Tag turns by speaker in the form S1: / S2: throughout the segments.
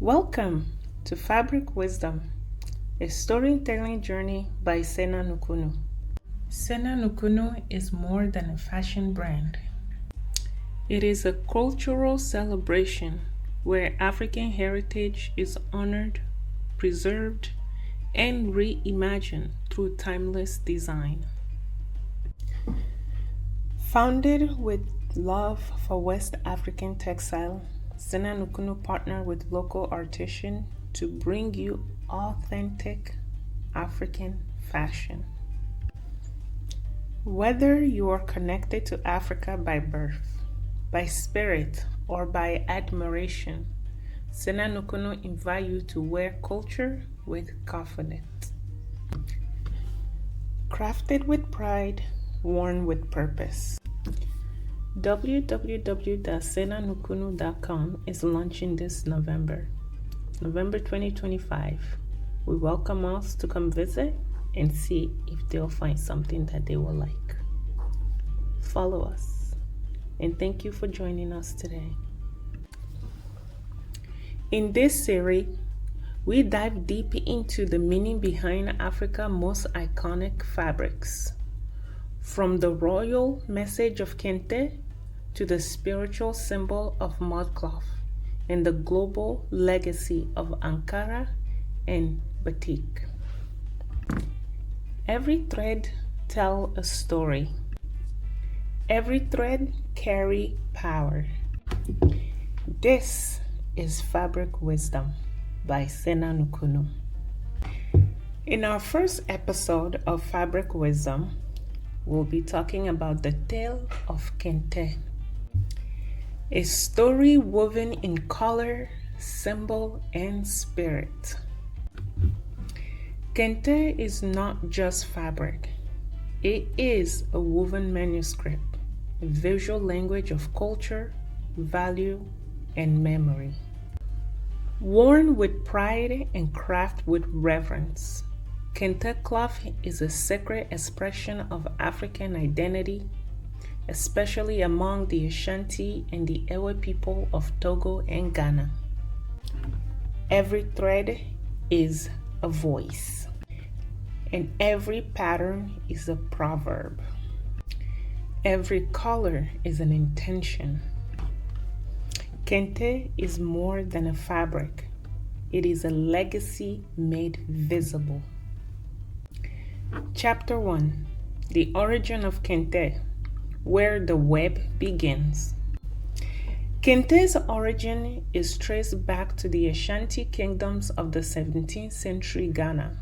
S1: Welcome to Fabric Wisdom, a storytelling journey by Sena Nukunu. Sena Nukunu is more than a fashion brand. It is a cultural celebration where African heritage is honored, preserved, and reimagined through timeless design. Founded with love for West African textile, Sena Nukunu partnered with local artisans to bring you authentic African fashion. Whether you are connected to Africa by birth, by spirit, or by admiration, Sena Nukunu invites you to wear culture with confidence. Crafted with pride, worn with purpose. www.senanukunu.com is launching this November 2025. We welcome us to come visit and see if they'll find something that they will like. Follow us, and thank you for joining us today. In this series, we dive deep into the meaning behind Africa's most iconic fabrics. From the royal message of Kente to the spiritual symbol of Mudcloth and the global legacy of Ankara and Batik. Every thread tells a story. Every thread carries power. This is Fabric Wisdom by Sena Nukunu. In our first episode of Fabric Wisdom, we'll be talking about the tale of Kente, a story woven in color, symbol, and spirit. Kente is not just fabric. It is a woven manuscript, a visual language of culture, value, and memory. Worn with pride and crafted with reverence, Kente cloth is a sacred expression of African identity, especially among the Ashanti and the Ewe people of Togo and Ghana. Every thread is a voice, and every pattern is a proverb. Every color is an intention. Kente is more than a fabric. It is a legacy made visible. Chapter 1: The Origin of Kente, where the web begins. Kente's origin is traced back to the Ashanti kingdoms of the 17th century Ghana,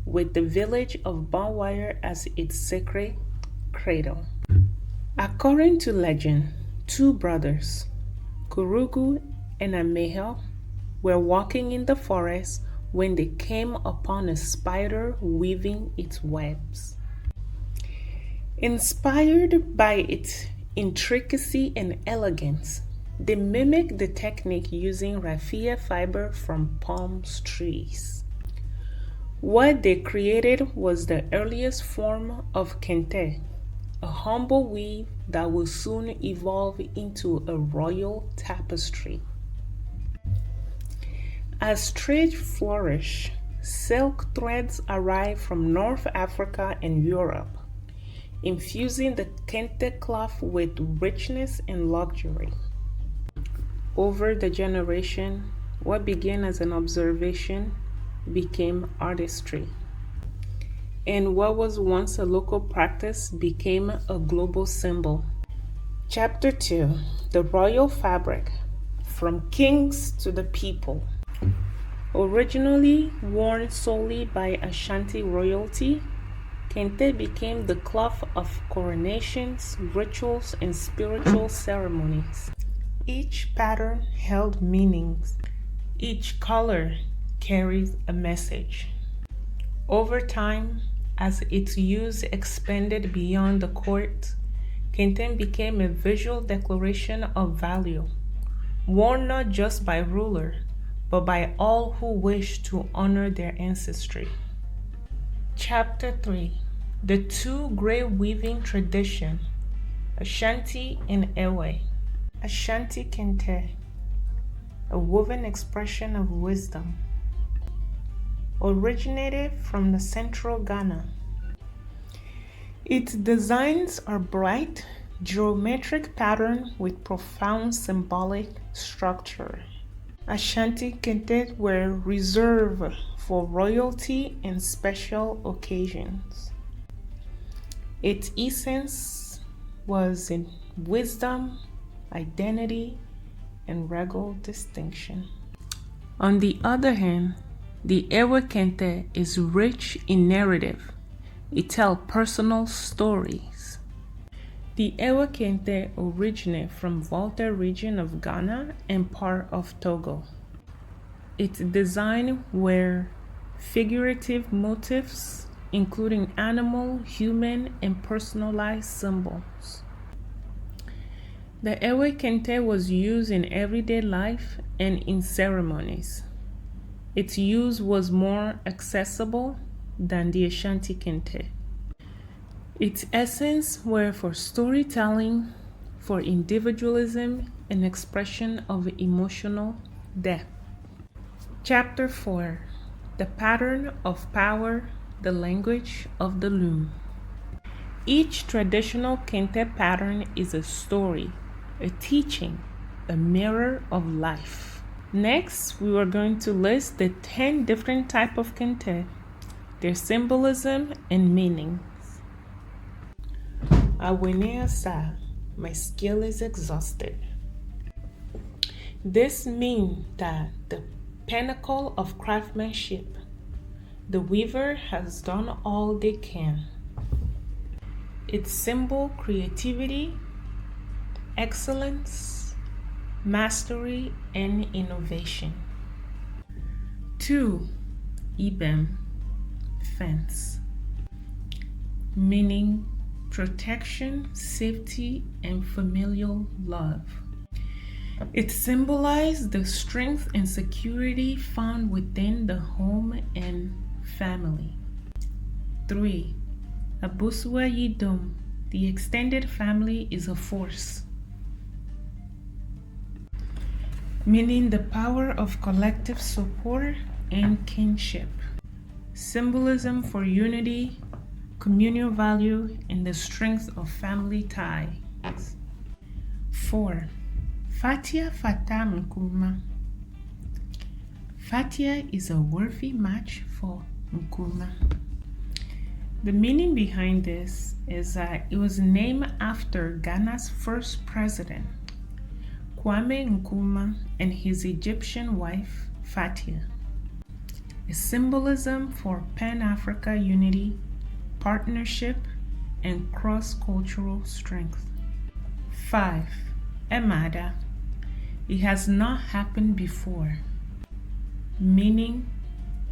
S1: with the village of Bonwire as its sacred cradle. According to legend, two brothers, Kurugu and Ameha, were walking in the forest when they came upon a spider weaving its webs. Inspired by its intricacy and elegance, they mimicked the technique using raffia fiber from palm trees. What they created was the earliest form of Kente, a humble weave that will soon evolve into a royal tapestry. As trade flourished, silk threads arrived from North Africa and Europe, infusing the Kente cloth with richness and luxury. Over the generation, what began as an observation became artistry, and what was once a local practice became a global symbol. Chapter 2: The Royal Fabric, from Kings to the People. Originally worn solely by Ashanti royalty, Kente became the cloth of coronations, rituals, and spiritual ceremonies. Each pattern held meanings. Each color carries a message. Over time, as its use expanded beyond the court, Kente became a visual declaration of value, worn not just by ruler, but by all who wished to honor their ancestry. Chapter 3: The two great weaving traditions, Ashanti and Ewe. Ashanti Kente. a woven expression of wisdom. Originated from the central Ghana. Its designs are bright, geometric pattern with profound symbolic structure. Ashanti Kente were reserved for royalty and special occasions. Its essence was in wisdom, identity, and regal distinction. On the other hand, the Ewe Kente is rich in narrative. It tells personal stories. The Ewe Kente originates from Volta region of Ghana and part of Togo. Its design were figurative motifs, including animal, human, and personalized symbols. The Ewe Kente was used in everyday life and in ceremonies. Its use was more accessible than the Ashanti Kente. Its essence were for storytelling, for individualism, and expression of emotional depth. Chapter 4: The Pattern of Power, the Language of the Loom. Each traditional Kente pattern is a story, a teaching, a mirror of life. Next, we are going to list the 10 different types of Kente, their symbolism and meanings. Awenea sa, my skill is exhausted. This means that the pinnacle of craftsmanship, the weaver has done all they can. Its symbol creativity, excellence, mastery, and innovation. 2. Ibem, fence, meaning protection, safety, and familial love. It symbolizes the strength and security found within the home and family. 3. Abusua Yidom, the extended family is a force, meaning the power of collective support and kinship. Symbolism for unity, communal value, and the strength of family ties. 4. Fatia Fata Nkrumah. Fatia is a worthy match for Nkrumah. The meaning behind this is that it was named after Ghana's first president, Kwame Nkrumah, and his Egyptian wife, Fatia. A symbolism for Pan-Africa unity, partnership, and cross-cultural strength. 5. Emada. It has not happened before, meaning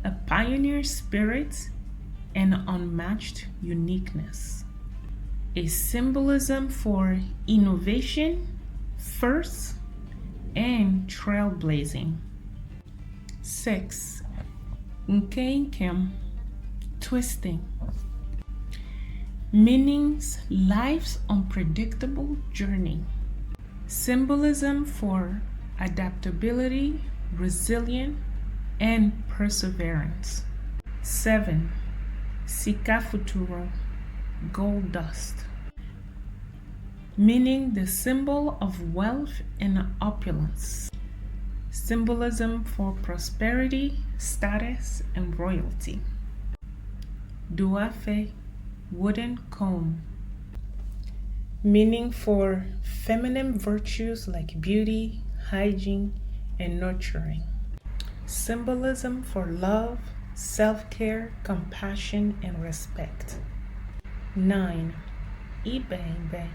S1: a pioneer spirit and unmatched uniqueness. A symbolism for innovation, first, and trailblazing. 6. Nkenkem, twisting, meanings life's unpredictable journey. Symbolism for adaptability, resilience, and perseverance. 7. Sika Futuro, gold dust, meaning the symbol of wealth and opulence. Symbolism for prosperity, status, and royalty. Duafe, wooden comb, meaning for feminine virtues like beauty, hygiene, and nurturing. Symbolism for love, self-care, compassion, and respect. 9. Ibembe,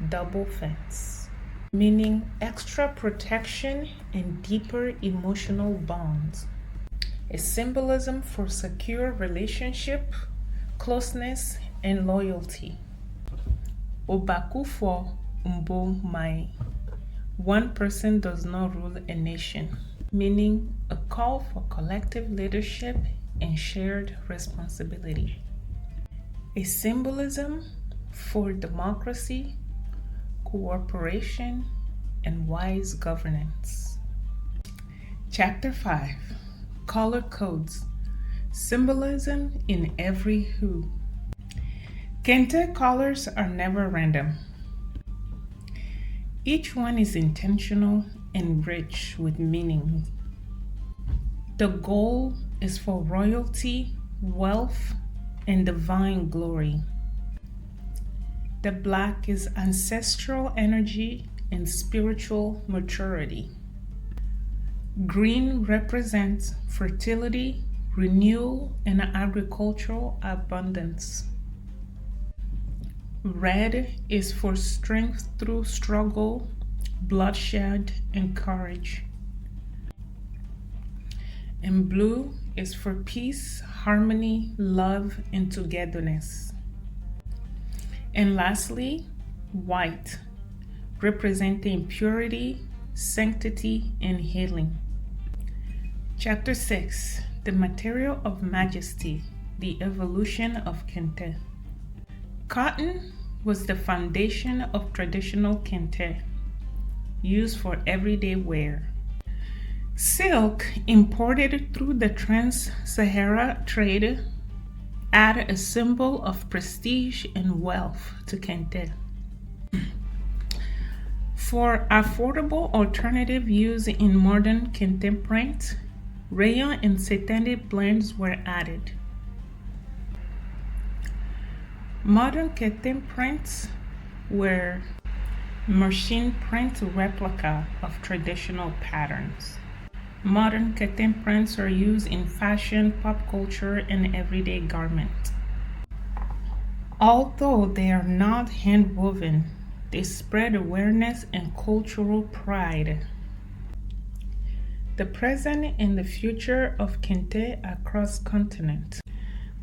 S1: double fence, meaning extra protection and deeper emotional bonds. A symbolism for secure relationship, closeness, and loyalty. Obakufo Mbo Mai, one person does not rule a nation, meaning a call for collective leadership and shared responsibility. A symbolism for democracy, cooperation, and wise governance. Chapter 5: Color Codes, Symbolism in Every Hue. Kente colors are never random. Each one is intentional and rich with meaning. The goal is for royalty, wealth, and divine glory. The black is ancestral energy and spiritual maturity. Green represents fertility, renewal, and agricultural abundance. Red is for strength through struggle, bloodshed, and courage. And blue is for peace, harmony, love, and togetherness. And lastly, white, representing purity, sanctity, and healing. Chapter 6: The Material of Majesty, the Evolution of Kente. Cotton was the foundation of traditional Kente, used for everyday wear. Silk, imported through the Trans-Sahara trade, added a symbol of prestige and wealth to Kente. For affordable alternative use in modern Kente print, rayon and satanic blends were added. Modern Kente prints were machine print replica of traditional patterns. Modern Kente prints are used in fashion, pop culture, and everyday garments. Although they are not hand-woven, they spread awareness and cultural pride. The present and the future of Kente across continents.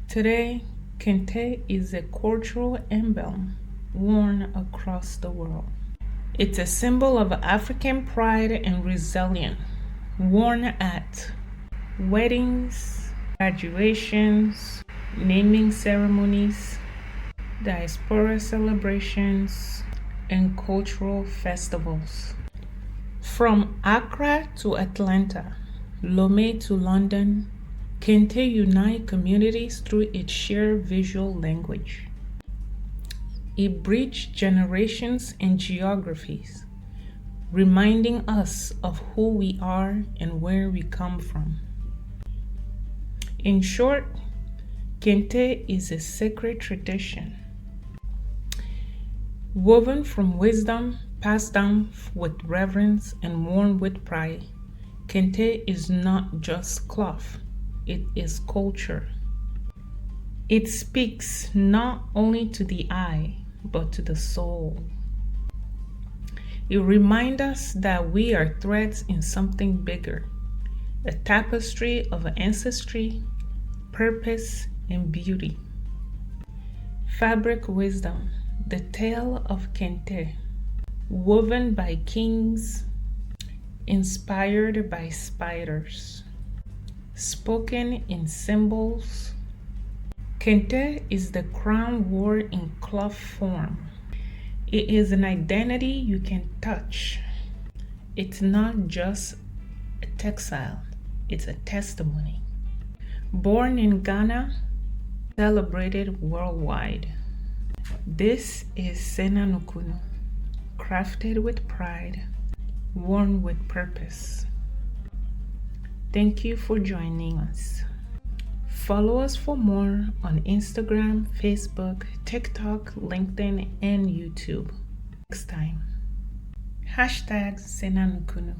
S1: Today, Kente is a cultural emblem worn across the world. It's a symbol of African pride and resilience, worn at weddings, graduations, naming ceremonies, diaspora celebrations, and cultural festivals. From Accra to Atlanta, Lomé to London, Kente unites communities through its shared visual language. It bridges generations and geographies, reminding us of who we are and where we come from. In short, Kente is a sacred tradition, woven from wisdom, passed down with reverence, and worn with pride. Kente is not just cloth, it is culture. It speaks not only to the eye, but to the soul. It reminds us that we are threads in something bigger, a tapestry of ancestry, purpose, and beauty. Fabric wisdom, the tale of Kente, woven by kings, inspired by spiders, spoken in symbols. Kente is the crown worn in cloth form. It is an identity you can touch. It's not just a textile, it's a testimony. Born in Ghana, celebrated worldwide. This is Sena Nukunu, crafted with pride, worn with purpose. Thank you for joining us. Follow us for more on Instagram, Facebook, TikTok, LinkedIn, and YouTube. Next time. #Sena Nukunu.